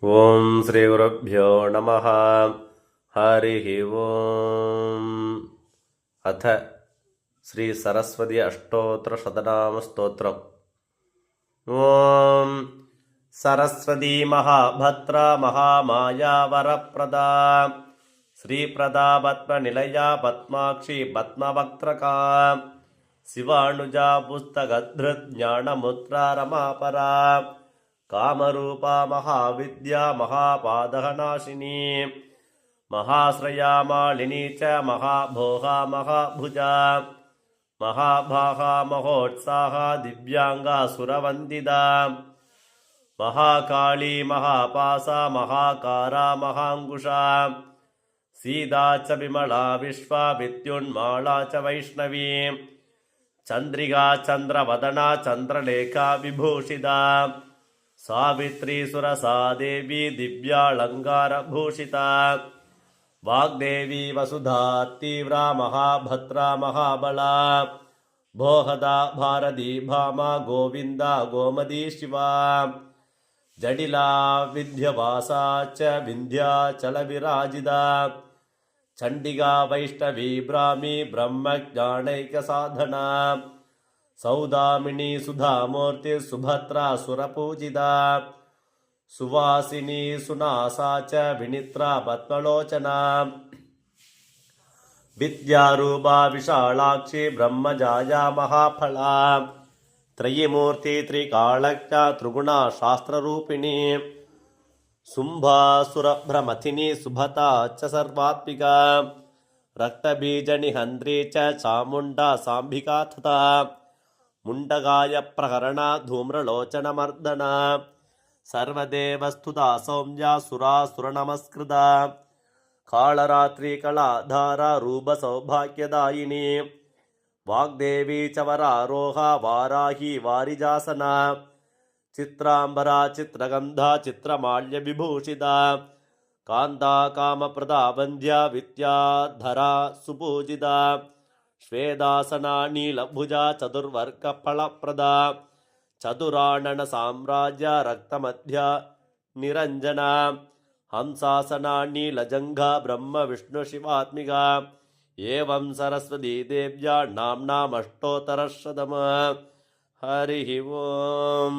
ಓಂ ಶ್ರೀ ಗುರುಭ್ಯೋ ನಮಃ. ಹರಿ ಓಂ. ಅಥ ಶ್ರೀ ಸರಸ್ವತಿ ಅಷ್ಟೋತ್ರ ಶತನಾಮ ಸ್ತೋತ್ರಂ. ಓಂ ಸರಸ್ವತಿ ಮಹಾಭದ್ರ ಮಹಾಮಾಯಾ ವರಪ್ರದಾ ಶ್ರೀಪ್ರದಾ ಪದ್ಮನಿಲಯ ಪದ್ಮಾಕ್ಷಿ ಪದ್ಮವಕ್ತ್ರಕಾ ಶಿವಾನುಜಾ ಪುಸ್ತಕಧೃತ್ ಜ್ಞಾನಮುದ್ರಾ ರಮಾಪರಾ ಕಾಮರೂಪಾ ಮಹಾವಿದ್ಯಾ ಮಹಾಪಾದಹನಾಶಿನಿ ಮಹಾಶ್ರಯಾ ಮಾಲಿನಿ ಚ ಮಹಾಭೋಗ ಮಹಾಭುಜಾ ಮಹಾಭಾಗಾ ಮಹೋತ್ಸಾಹ ದಿವ್ಯಾಂಗಾ ಸುರವಂದಿತಾ ಮಹಾಕಾಳಿ ಮಹಾಪಾಸ ಮಹಾಕಾರಾ ಮಹಾಂಗುಷಾ ಸೀತಾ ಚ ವಿಮಲಾ ವಿಶ್ವ ವಿದ್ಯುನ್ಮಾಳಾ ಚ ವೈಷ್ಣವೀ ಚಂದ್ರಿಕಾ ಚಂದ್ರವದನಾ ಚಂದ್ರಲೇಖಾ ವಿಭೂಷಿತಾ ಸಾವಿತ್ರಿ ಸುರಸಾ ದೇವಿ ದಿವ್ಯಾಳಂಕಾರಭೂಷಿತಾ ವಾಗ್ದೇವಿ ವಸುಧಾ ತೀವ್ರ ಮಹಾಭದ್ರ ಮಹಾಬಲಾ ಭೋಹದಾ ಭಾರತಿ ಭಾಮಾ ಗೋವಿಂದ ಗೋಮತಿ ಶಿವಾ ಜಡಿಲಾ ವಿದ್ಯವಾಸಾ ಚ ವಿಂಧ್ಯಾಚಲ ವಿರಾಜಿತಾ ಚಂಡಿಕಾ ವೈಷ್ಣವಿ ಬ್ರಾಹ್ಮಿ ಬ್ರಹ್ಮಜ್ಞಾನೈಕ ಸಾಧನಾ ಸೌದಾಮಿನಿ ಸುಧಾಮೂರ್ತಿ ಸುಭದ್ರಾ ಸುರಪೂಜಿತಾ ಸುವಾಸಿನಿ ಸುನಾಸಾ ಚ ವಿನಿತ್ರಾ ಪದ್ಮಲೋಚನಾ ವಿದ್ಯಾರೂಪಾ ವಿಶಾಲಾಕ್ಷಿ ಬ್ರಹ್ಮಜಾಯಾ ಮಹಾಫಲಾ ತ್ರಯೀಮೂರ್ತಿ ತ್ರಿಕಾಳಜ್ಞ ತ್ರಿಗುಣಾ ಶಾಸ್ತ್ರರೂಪಿಣಿ ಶುಂಭಾಸುರಭ್ರಮಥಿನಿ ಸುಭತಾ ಚ ಸರ್ವಾತ್ಮಿಕಾ ರಕ್ತಬೀಜನಿಹಂತ್ರಿ ಚ ಚಾಮುಂಡಾ ಸಾಂಭಿಕಾ ತಥಾ ಮುಂಡಗಾಯ ಪ್ರಕರಣ ಧೂಮ್ರಲೋಚನಮರ್ದನ ಸರ್ವದೇವಸ್ತುತಾ ಸೌಮ್ಯ ಸುರಾಸುರ ನಮಸ್ಕೃತ ಕಾಳರಾತ್ರಿ ಕಳಾಧಾರ ರೂಪ ಸೌಭಾಗ್ಯದಾಯಿನಿ ವಾಗ್ದೇವಿ ಚ ವರಾರೋಹ ವಾರಾಹಿ ವಾರಿಜಾಸನ ಚಿತ್ರಾಂಬರ ಚಿತ್ರಗಂಧ ಚಿತ್ರಮಾಲ್ಯ ವಿಭೂಷಿತ ಕಾಂತಾ ಕಾಮಪ್ರದಾ ವಂದ್ಯ ವಿದ್ಯಾಧರ ಸುಪೂಜಿತ ಶ್ವೇದಾಸನ ನೀಲಭುಜ ಚತುರ್ವರ್ಗ ಫಲಪ್ರದ ಚತುರಾಣನ ಸಾಮ್ರಾಜ್ಯ ರಕ್ತಮಧ್ಯ ನಿರಂಜನ ಹಂಸಾಸನ ನೀಲಜಂಘ ಬ್ರಹ್ಮ ವಿಷ್ಣು ಶಿವಾತ್ಮಿಕ ಏವಂ ಸರಸ್ವತಿ ದೇವ್ಯಾ ನಾಮ್ನಾಮಷ್ಟೋತ್ತರಶತಂ. ಹರಿ ಓಂ.